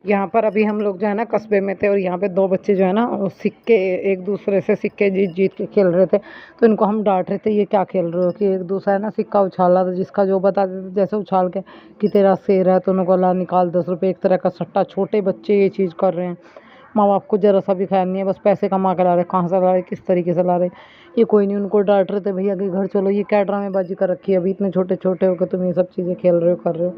यहाँ पर अभी हम लोग जो है ना कस्बे में थे और यहाँ पे दो बच्चे जो है ना वो सिक्के एक दूसरे से सिक्के जीत जीत के खेल रहे थे। तो इनको हम डांट रहे थे ये क्या खेल रहे हो कि एक दूसरा है ना सिक्का उछाला था जिसका जो बता देते जैसे उछाल के कि तेरा शेर है तो उनको ला निकाल 10 रुपये। एक तरह का सट्टा छोटे बच्चे ये चीज़ कर रहे हैं। माँ बाप को जरा सा भी ख्याल नहीं है बस पैसे कमा कर ला रहे कहाँ से ला रहे किस तरीके से ला रहे। ये कोई नहीं उनको डांट रहे थे भैया कि घर चलो ये क्या ड्रामेबाजी कर रखी है अभी इतने छोटे छोटे हो के तुम ये सब चीज़ें खेल रहे हो कर रहे हो।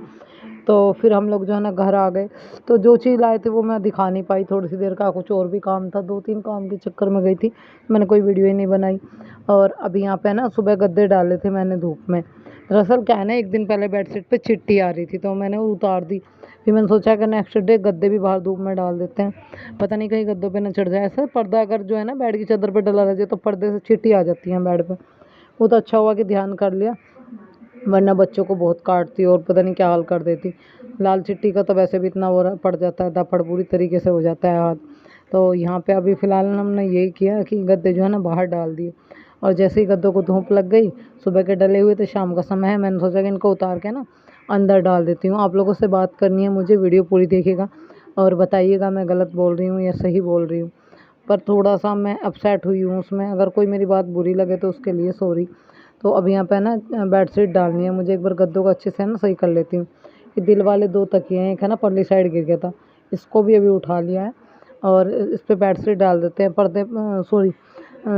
तो फिर हम लोग जो है ना घर आ गए। तो जो चीज़ लाए थे वो मैं दिखा नहीं पाई थोड़ी सी देर का कुछ और भी काम था 2-3 काम के चक्कर में गई थी। मैंने कोई वीडियो ही नहीं बनाई। और अभी यहाँ पे ना सुबह गद्दे डाले थे मैंने धूप में। दरअसल क्या है ना एक दिन पहले बेडशीट पे चिट्टी आ रही थी तो मैंने वो उतार दी। फिर मैंने सोचा कि नेक्स्ट डे गद्दे भी बाहर धूप में डाल देते हैं पता नहीं कहीं गद्दों पे न चढ़ जाए। ऐसा पर्दा अगर जो है ना बेड की चादर पे डला रह जाए तो पर्दे से चिट्टी आ जाती है बेड पे। वो तो अच्छा हुआ कि ध्यान कर लिया वरना बच्चों को बहुत काटती और पता नहीं क्या हाल कर देती। लाल चिट्टी का तो वैसे भी इतना वो पड़ जाता है दफड़ पूरी तरीके से हो जाता है हाथ। तो यहाँ पे अभी फ़िलहाल हमने यही किया कि गद्दे जो है ना बाहर डाल दिए। और जैसे ही गद्दों को धूप लग गई सुबह के डले हुए तो शाम का समय है मैंने सोचा कि इनको उतार के ना अंदर डाल देती हूँ। आप लोगों से बात करनी है मुझे वीडियो पूरी देखिएगा और बताइएगा मैं गलत बोल रही हूँ या सही बोल रही हूँ। पर थोड़ा सा मैं अपसेट हुई हूँ उसमें अगर कोई मेरी बात बुरी लगे तो उसके लिए सॉरी। तो अब यहाँ पे ना बेडशीट डालनी है मुझे एक बार गद्दों को अच्छे से ना सही कर लेती हूँ। ये दिल वाले 2 तकिए हैं एक है ना परली साइड गिर गया था इसको भी अभी उठा लिया है। और इस पे बेडशीट डाल देते हैं पर्दे सॉरी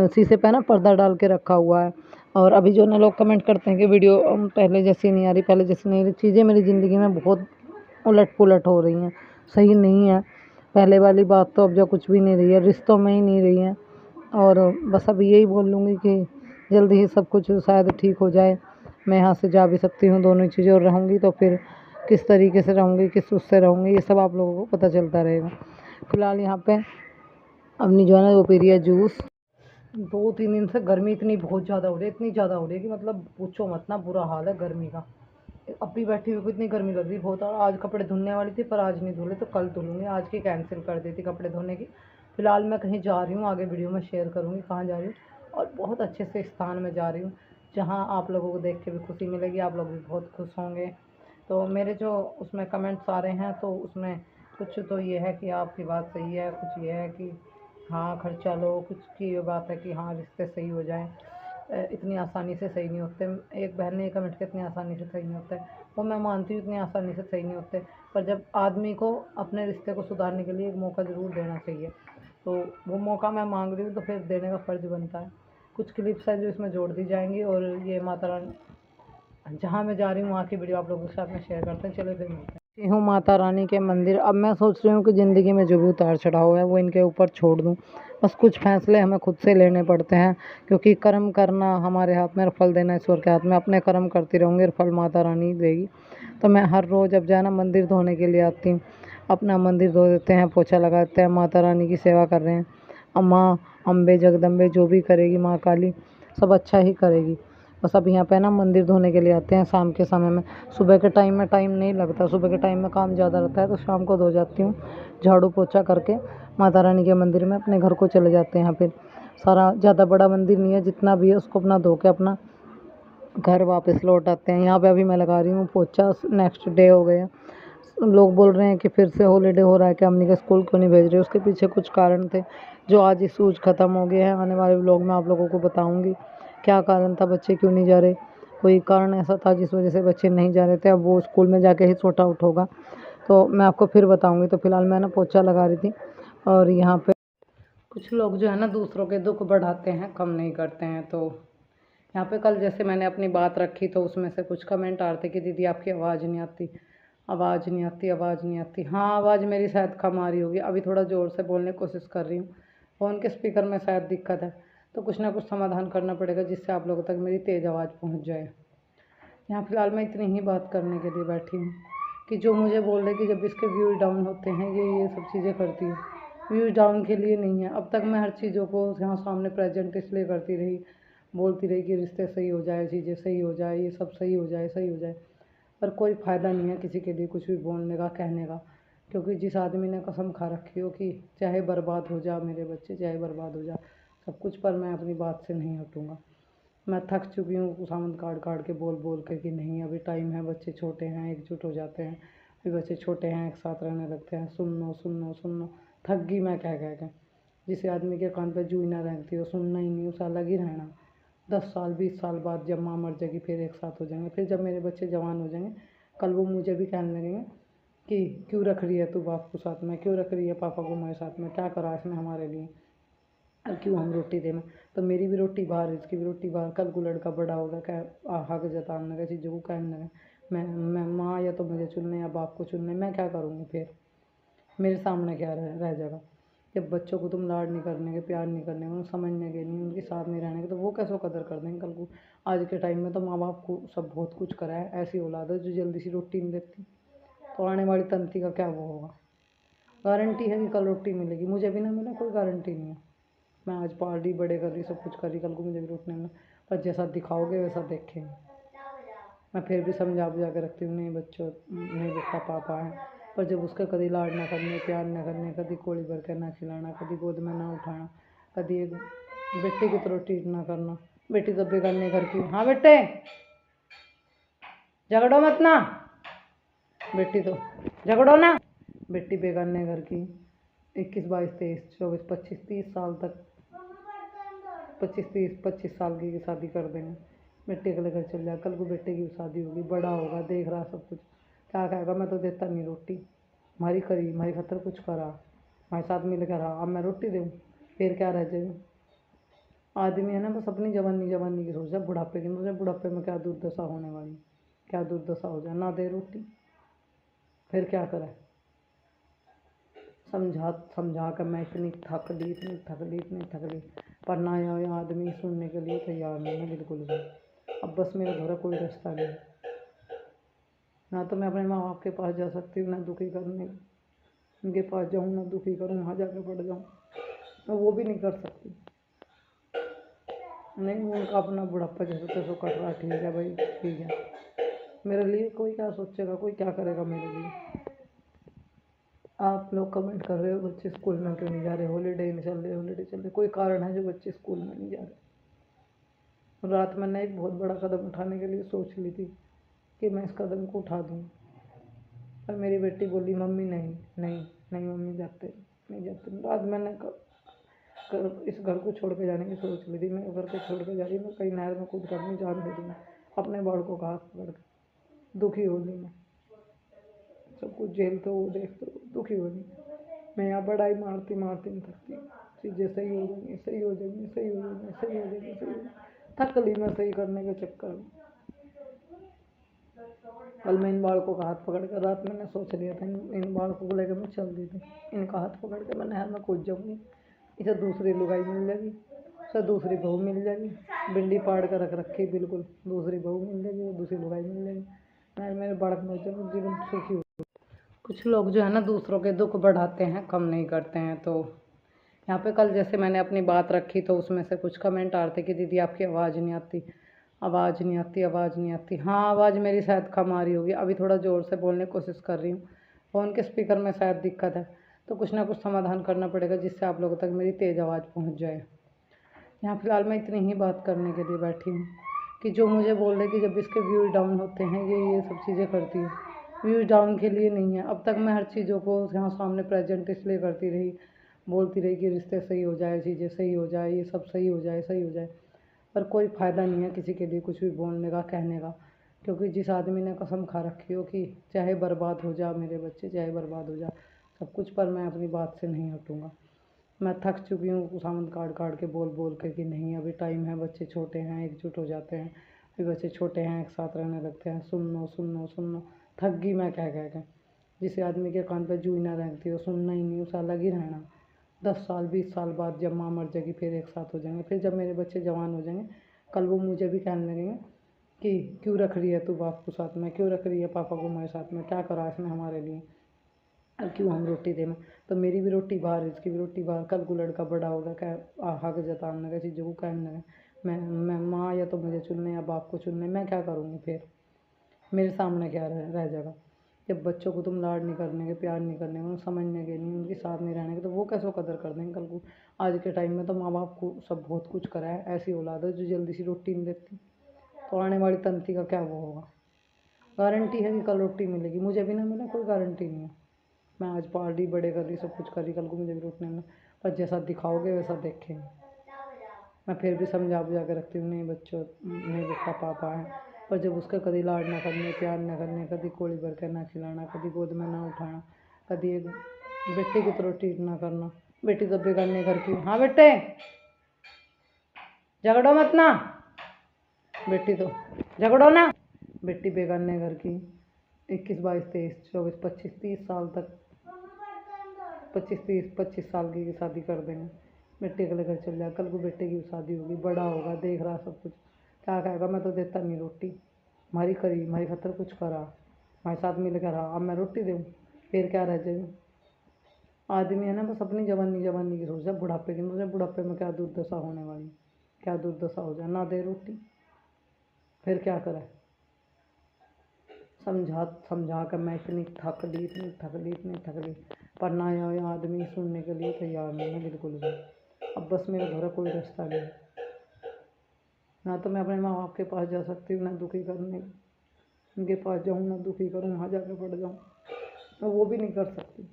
शीशे पे ना पर्दा डाल के रखा हुआ है। और अभी जो ना लोग कमेंट करते हैं कि वीडियो पहले जैसी नहीं आ रही पहले जैसी नहीं आ रही चीज़ें मेरी ज़िंदगी में बहुत उलट पुलट हो रही हैं सही नहीं है। पहले वाली बात तो अब जो कुछ भी नहीं रही है रिश्तों में ही नहीं रही है। और बस अब यही बोल लूँगी कि जल्दी ही सब कुछ शायद ठीक हो जाए। मैं यहाँ से जा भी सकती हूँ दोनों चीज़ें और रहूँगी तो फिर किस तरीके से रहूँगी किस उससे रहूँगी ये सब आप लोगों को पता चलता रहेगा। फ़िलहाल यहाँ पे अपनी जो है ना वो पी रही है जूस। 2-3 दिन से गर्मी इतनी बहुत ज़्यादा हो रही है इतनी ज़्यादा हो रही है कि मतलब पूछो मत ना बुरा हाल है गर्मी का। अब भी बैठी हुई को इतनी गर्मी लग रही बहुत। और आज कपड़े धुलने वाली थी पर आज नहीं धुले तो कल धुलूँगी आज की कैंसिल कर दी थी कपड़े धोने की। फ़िलहाल मैं कहीं जा रही हूँ आगे वीडियो में शेयर करूँगी कहाँ जा रही हूँ। और बहुत अच्छे से स्थान में जा रही हूँ जहाँ आप लोगों को देख के भी खुशी मिलेगी आप लोग भी बहुत खुश होंगे। तो मेरे जो उसमें कमेंट्स आ रहे हैं तो उसमें कुछ तो ये है कि आपकी बात सही है कुछ ये है कि हाँ खर्चा लो कुछ की ये बात है कि हाँ रिश्ते सही हो जाएं। इतनी आसानी से सही नहीं होते। एक बहन ने कमेंट किया इतनी आसानी से सही नहीं होते वो मैं मानती हूँ इतनी आसानी से सही नहीं होते। पर जब आदमी को अपने रिश्ते को सुधारने के लिए एक मौका ज़रूर देना चाहिए तो वो मौका मैं मांग रही हूँ तो फिर देने का फ़र्ज़ बनता है। कुछ क्लिप्स हैं जो इसमें जोड़ दी जाएंगी और ये माता रानी जहाँ मैं जा रही हूँ वहाँ की वीडियो आप लोगों के साथ में शेयर करते हैं। चलो फिर मिलते हैं। हूँ माता रानी के मंदिर। अब मैं सोच रही हूँ कि ज़िंदगी में जो भी उतार चढ़ाव है वो इनके ऊपर छोड़ दूँ। बस कुछ फैसले हमें खुद से लेने पड़ते हैं क्योंकि कर्म करना हमारे हाथ में और फल देना ईश्वर के हाथ में। अपने कर्म करती रहूँगी और फल माता रानी देगी। तो मैं हर रोज़ अब जाना मंदिर धोने के लिए आती हूँ अपना मंदिर धो देते हैं पोछा लगाते हैं माता रानी की सेवा कर रहे हैं। अब माँ अम्बे जगदम्बे जो भी करेगी माँ काली सब अच्छा ही करेगी। बस अब यहाँ पे ना मंदिर धोने के लिए आते हैं शाम के समय में। सुबह के टाइम में टाइम नहीं लगता सुबह के टाइम में काम ज़्यादा रहता है तो शाम को धो जाती हूँ झाड़ू पोछा करके माता रानी के मंदिर में अपने घर को चले जाते हैं। फिर सारा ज़्यादा बड़ा मंदिर नहीं है जितना भी है उसको अपना धो के अपना घर वापस लौट आते हैं। यहाँ पे अभी मैं लगा रही हूँ पोछा नेक्स्ट डे हो गया। लोग बोल रहे हैं कि फिर से हॉलीडे हो रहा है कि अम्मी का स्कूल क्यों नहीं भेज रहे। उसके पीछे कुछ कारण थे जो आज ही सूझ ख़त्म हो गए हैं। आने वाले व्लॉग में आप लोगों को बताऊंगी क्या कारण था बच्चे क्यों नहीं जा रहे। कोई कारण ऐसा था जिस वजह से बच्चे नहीं जा रहे थे अब वो स्कूल में जाके ही सॉर्ट आउट होगा तो मैं आपको फिर बताऊंगी। तो फिलहाल मैं ना पोछा लगा रही थी। और यहाँ पे कुछ लोग जो है ना दूसरों के दुख बढ़ाते हैं कम नहीं करते हैं। तो यहाँ पे कल जैसे मैंने अपनी बात रखी तो उसमें से कुछ कमेंट आ रहे थे कि दीदी आपकी आवाज़ नहीं आती आवाज़ नहीं आती आवाज़ नहीं आती। हाँ आवाज़ मेरी शायद कम आ रही होगी अभी थोड़ा ज़ोर से बोलने की कोशिश कर रही हूँ। फ़ोन के स्पीकर में शायद दिक्कत है तो कुछ ना कुछ समाधान करना पड़ेगा जिससे आप लोगों तक मेरी तेज़ आवाज़ पहुँच जाए। यहाँ फ़िलहाल मैं इतनी ही बात करने के लिए बैठी हूँ कि जो मुझे बोल रहे कि जब इसके व्यूज़ डाउन होते हैं ये सब चीज़ें करती है। व्यूज़ डाउन के लिए नहीं है। अब तक मैं हर चीज़ों को यहाँ सामने प्रेजेंट इसलिए करती रही बोलती रही कि रिश्ते सही हो जाए चीज़ें सही हो जाए ये सब सही हो जाए सही हो जाए। पर कोई फ़ायदा नहीं है किसी के लिए कुछ भी बोलने का कहने का क्योंकि जिस आदमी ने कसम खा रखी हो कि चाहे बर्बाद हो जा मेरे बच्चे चाहे बर्बाद हो जा सब कुछ पर मैं अपनी बात से नहीं हटूँगा। मैं थक चुकी हूँ खुशामद काट काट के बोल बोल के कि नहीं अभी टाइम है बच्चे छोटे हैं एकजुट हो जाते हैं अभी बच्चे छोटे हैं एक साथ रहने लगते हैं, सुनो सुनो सुनो, थक गई मैं कह कह के। जिस आदमी के कान पे जूई ना रहती हो, सुनना ही नहीं, उसे अलग ही रहना। 10 साल 20 साल बाद जब माँ मर जाएगी फिर एक साथ हो जाएंगे। फिर जब मेरे बच्चे जवान हो जाएंगे, कल वो मुझे भी कहने लगेंगे कि क्यों रख रही है तू बाप को साथ में, क्यों रख रही है पापा को मेरे साथ में, क्या करा इसने हमारे लिए, और क्यों हम रोटी दें। तो मेरी भी रोटी बाहर, इसकी भी रोटी बाहर। कल को लड़का बड़ा होगा, क्या हक जताने लगा, चीज़ों को कहने लगा मैं माँ या तो मुझे चुनने या बाप को चुनने, मैं क्या करूँगी फिर, मेरे सामने क्या रह जाएगा। जब बच्चों को तुम लाड नहीं करने के, प्यार नहीं करने के, उन्हें समझने के नहीं, उनके साथ नहीं रहने के, तो वो कैसे कदर कर देंगे कल को। आज के टाइम में तो माँ बाप को सब बहुत कुछ करा है, ऐसी औलाद है जो जल्दी सी रोटी नहीं देती, तो आने वाली तंती का क्या वो होगा। गारंटी है कि कल रोटी मिलेगी, मुझे भी ना मिला कोई गारंटी नहीं है। मैं आज पाल रही, बड़े कर रही, सब कुछ कर रही, कल को मुझे भी रोटी नहीं मिला, पर जैसा दिखाओगे वैसा देखेंगे। मैं फिर भी समझा बुझा के रखती हूँ, नहीं बच्चों, नहीं बेटा पापा है, पर जब उसका कभी लाड ना करने, प्यार ना करने, कभी कोली भर कर ना खिलाना, कभी गोद में ना उठाना, कभी एक बेटे की तरह ट्रीट ना करना। बेटी तो बेगाने घर की, हाँ बेटे झगड़ो मत ना, बेटी तो झगड़ो ना, बेटी बेगाने घर की 21 22 23 24 25 30 साल तक, 25 साल की शादी कर देंगे, बेटे के लिए घर चल जाए। कल को बेटे की शादी होगी, बड़ा होगा, देख रहा सब कुछ, क्या कहेगा मैं तो देता नहीं रोटी, हमारी करी हमारी खतर कुछ करा, हमारे साथ मिल कर रहा, अब मैं रोटी दूँ, फिर क्या रह जाएगा। आदमी है ना बस अपनी जवानी जवानी की सोच है, बुढ़ापे की सोच है, बुढ़ापे में क्या दुर्दशा होने वाली, क्या दुर्दशा हो जाए, ना दे रोटी, फिर क्या करे। समझा समझा कर मैं इतनी थक ली, पर ना ये आदमी सुनने के लिए तैयार नहीं है बिल्कुल भी। अब बस मेरा घर कोई रास्ता नहीं, ना तो मैं अपने माँ बाप के पास जा सकती हूँ, ना दुखी करने उनके पास जाऊँ, ना दुखी करूँ, वहाँ जाकर पड़ जाऊँ, मैं वो भी नहीं कर सकती। नहीं, उनका अपना बुढ़ापा जैसे तैसे कट रहा, ठीक है भाई, ठीक है। मेरे लिए कोई क्या सोचेगा, कोई क्या करेगा मेरे लिए। आप लोग कमेंट कर रहे हो बच्चे स्कूल में क्यों नहीं जा रहे, हॉलीडे नहीं चल रहे, हॉलीडे चल रहे, कोई कारण है जो बच्चे स्कूल में नहीं जा रहे। रात मैंने एक बहुत बड़ा कदम उठाने के लिए सोच ली थी कि मैं इस कदम को उठा दूँ, पर मेरी बेटी बोली मम्मी नहीं नहीं नहीं मम्मी जाते नहीं जाते। रात मैंने इस घर को छोड़ के जाने की सोच ली थी, मैं घर को छोड़ के जा रही, मैं कहीं नहर में कूद कर नहीं जान दे रही, अपने बालकों का हाथ पकड़ कर दुखी हो रही, मैं सब कुछ झेलते हुए देखते हुए दुखी हो रही। मैं यहाँ पढ़ाई मारती मारती नहीं थकती, चीज़ें सही हो जाएंगी, सही हो जाएंगी, सही हो जाएंगी, सही हो जाएंगी, सही हो जाएंगी, थक ली मैं सही करने के चक्कर में। कल मैं इन बालकों का हाथ पकड़ कर, रात मैंने सोच लिया था इन बालकों को लेकर मैं चल दी थी, इनका हाथ पकड़ के मैं नहर में कूद जाऊँगी, इसे दूसरी लुगाई मिल जाएगी, उसे दूसरी बहू मिल जाएगी, भिंडी पाड़ कर रख रखी बिल्कुल, दूसरी बहू मिल जाएगी, दूसरी लुगाई मिल जाएगी, मैं मेरे बालक में जीवन सुखी हो। कुछ लोग जो है ना दूसरों के दुख बढ़ाते हैं, कम नहीं करते हैं। तो यहाँ पे कल जैसे मैंने अपनी बात रखी तो उसमें से कुछ कमेंट आ रहे थे कि दीदी आपकी आवाज़ नहीं आती, आवाज़ नहीं आती, आवाज़ नहीं आती। हाँ, आवाज़ मेरी शायद कम आ रही होगी, अभी थोड़ा ज़ोर से बोलने की कोशिश कर रही हूँ, फ़ोन के स्पीकर में शायद दिक्कत है, तो कुछ ना कुछ समाधान करना पड़ेगा जिससे आप लोगों तक मेरी तेज़ आवाज़ पहुँच जाए। यहाँ फ़िलहाल मैं इतनी ही बात करने के लिए बैठी हूँ कि जो मुझे बोल रहे कि जब इसके व्यूज़ डाउन होते हैं ये सब चीज़ें करती है, व्यूज़ डाउन के लिए नहीं है। अब तक मैं हर चीज़ों को यहाँ सामने प्रेजेंट इसलिए करती रही, बोलती रही कि रिश्ते सही हो जाए, चीज़ें सही हो जाए, ये सब सही हो जाए, सही हो जाए, पर कोई फ़ायदा नहीं है किसी के लिए कुछ भी बोलने का, कहने का, क्योंकि जिस आदमी ने कसम खा रखी हो कि चाहे बर्बाद हो जा मेरे बच्चे, चाहे बर्बाद हो जा सब कुछ, पर मैं अपनी बात से नहीं हटूँगा। मैं थक चुकी हूँ खुशामद काट काट के बोल बोल के कि नहीं अभी टाइम है, बच्चे छोटे हैं, एकजुट हो जाते हैं, अभी बच्चे छोटे हैं एक साथ रहने लगते हैं, सुनो सुनो सुनो, थक गई मैं कह कह के। जिस आदमी के कान पे जूई ना रहती हो, सुनना ही नहीं, उसे अलग ही रहना। 10 साल 20 साल बाद जब माँ मर जाएगी फिर एक साथ हो जाएंगे। फिर जब मेरे बच्चे जवान हो जाएंगे, कल वो मुझे भी कहने लगेंगे कि क्यों रख रही है तू बाप को साथ में, क्यों रख रही है पापा को मेरे साथ में, क्या करा इसने हमारे लिए, और क्यों हम रोटी दें। तो मेरी भी रोटी बाहर, इसकी भी रोटी बाहर। कल को लड़का बड़ा होगा, क्या हक जताने लगा, चीज़ों को कहने लगा मैं माँ या तो मुझे चुनने या बाप को चुनने, मैं क्या करूँगी फिर, मेरे सामने क्या रह जाएगा। जब बच्चों को तुम लाड नहीं करने के, प्यार नहीं करने के, उन्हें समझने के नहीं, उनके साथ नहीं रहने के, तो वो कैसे कदर कर देंगे कल को। आज के टाइम में तो माँ बाप को सब बहुत कुछ करा है, ऐसी औलाद है जो जल्दी सी रोटी नहीं देती, तो आने वाली तंती का क्या वो होगा। गारंटी है कि कल रोटी मिलेगी, मुझे भी ना मिला कोई गारंटी नहीं है। मैं आज पार्टी बड़े कर रही, सब कुछ कर रही, कल को मुझे भी रोटी नहीं मिला, पर जैसा दिखाओगे वैसा देखेंगे। मैं फिर भी समझा बुझा के रखती हूँ, नहीं बच्चों नहीं बेटा पापा है, पर जब उसका कभी लाड ना करने, प्यार ना करने, कभी कोली भर के ना खिलाना, कभी गोद में ना उठाना, कभी एक बेटे की तरह ट्रीट ना करना। बेटी तो बेगाने घर की, हाँ बेटे झगड़ो मत ना, बेटी तो झगड़ो ना, बेटी बेगाने घर की 21 22 23 24 25 30 साल तक 25 साल की शादी कर देंगे। बेटे के घर चल जाए, कल को बेटे की शादी होगी, बड़ा होगा, देख रहा सब कुछ, क्या कहेगा मैं तो देता नहीं रोटी, हमारी करी हमारी खतर कुछ करा, हमारे साथ मिल कर रहा, अब मैं रोटी दूँ, फिर क्या रह जाएगा। आदमी है ना बस अपनी जवानी की सोच है, बुढ़ापे की सोच, बुढ़ापे में क्या दुर्दशा होने वाली, क्या दुर्दशा हो जाए, ना दे रोटी, फिर क्या करे। समझा कर मैं इतनी थक ली, पर ना यहाँ आदमी सुनने के लिए तैयार नहीं है बिल्कुल भी। अब बस मेरे घर कोई रास्ता नहीं, ना तो मैं अपने माँ बाप के पास जा सकती हूँ, ना दुखी करने उनके पास जाऊँ, ना दुखी करूँ, वहाँ जाकर पड़ जाऊँ, मैं वो भी नहीं कर सकती।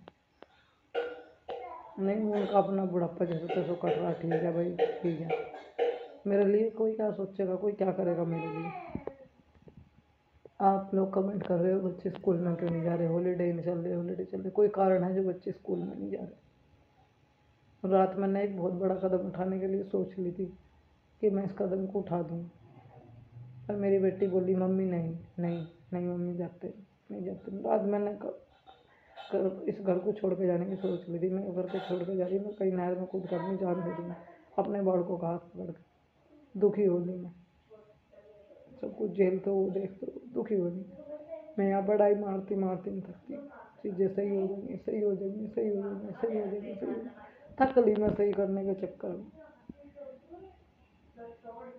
नहीं उनका अपना बुढ़ापा जैसे तैसे कट रहा, ठीक है भाई ठीक है, मेरे लिए कोई क्या सोचेगा, कोई क्या करेगा मेरे लिए। आप लोग कमेंट कर रहे हो बच्चे स्कूल में क्यों नहीं जा रहे, हॉलीडे नहीं चल रहे, हॉलीडे चल रहे, कोई कारण है जो बच्चे स्कूल में नहीं जा रहे। रात मैंने एक बहुत बड़ा कदम उठाने के लिए सोच ली थी कि मैं इस कदम को उठा दूँ, पर मेरी बेटी बोली मम्मी नहीं नहीं नहीं मम्मी जाते नहीं जाते। रात मैंने इस घर को छोड़ के जाने की सोच ली थी, मैं घर को छोड़ के जा रही, मैं कहीं नहर में कूद कर नहीं जान दे रही, मैं अपने बालकों का हाथ पकड़ के दुखी हो रही, मैं सब कुछ झेलते हो देखते हो दुखी हो रही, मैं यहाँ पढ़ाई मारती नहीं थकती, चीज़ें सही हो जाएंगी सही हो जाएंगी सही हो जाएंगी सही हो जाएंगी सही हो जाएंगी, थक ली मैं सही करने के चक्कर में।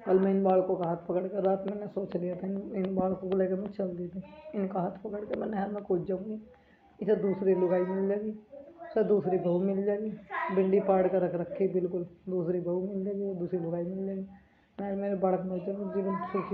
कल मैं इन बालकों का हाथ पकड़ कर, रात मैंने सोच लिया था इन बालकों को लेकर मैं चल दी थी, इनका हाथ पकड़ के मैं नहर में कूद जाऊँगी, इसे दूसरी लुगाई मिल जाएगी, उसे दूसरी बहू मिल जाएगी, भिंडी पाड़ कर रख रखी बिल्कुल, दूसरी बहू मिल जाएगी, दूसरी लुगाई मिल जाएगी, मैं मेरे बालक में जीवन सुखी